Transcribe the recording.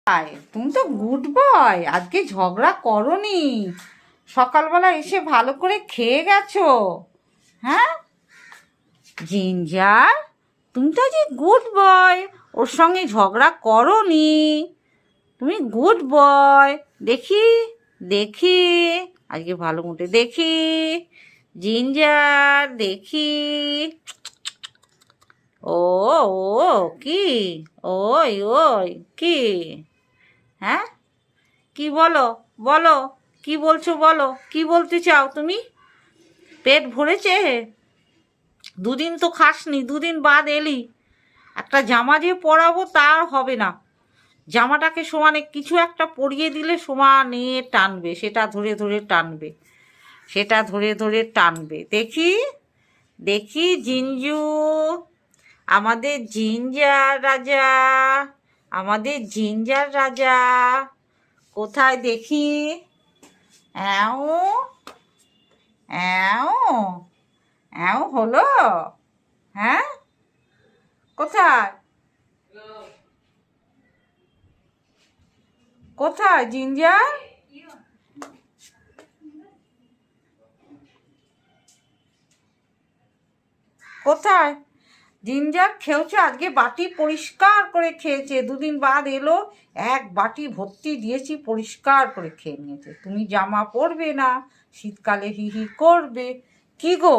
তুমি তো good boy, আজকে ঝগড়া করনি। সকালবেলা এসে ভালো করে খেয়ে গেছো। হ্যাঁ জিঞ্জার, তুমি তো আজকে গুড বয়, ওর সঙ্গে ঝগড়া করনি। তুমি গুড বয়। দেখি দেখি আজকে ভালো মুটে দেখি। জিঞ্জার দেখি। ও ও কি, ওই ওই কি, হ্যাঁ কি বলো, বলো কি বলছো, বলো কি বলতে চাও তুমি। পেট ভরেছে? দুদিন তো খাসনি, দুদিন বাদ এলি। একটা জামা যে পরাবো তার হবে না। জামাটাকে সমানে কিছু একটা পরিয়ে দিলে সমানে টানবে, সেটা ধরে ধরে টানবে, সেটা ধরে ধরে টানবে। দেখি দেখি জিঞ্জু, আমাদের জিঞ্জার রাজা, আমাদের জিঞ্জার রাজা কোথায় দেখি। অ্যাও অ্যাও অ্যাও হলো, হ্যাঁ কোথায়, কোথায় জিঞ্জার? কোথায় জিঞ্জার? খেয়েছে আজকে, বাটি পরিষ্কার করে খেয়েছে। দুদিন বাদ এলো, এক বাটি ভর্তি দিয়েছি, পরিষ্কার করে খেয়ে নিয়েছে। তুমি জামা পরবে না, শীতকালে হি হি করবে। কি গো,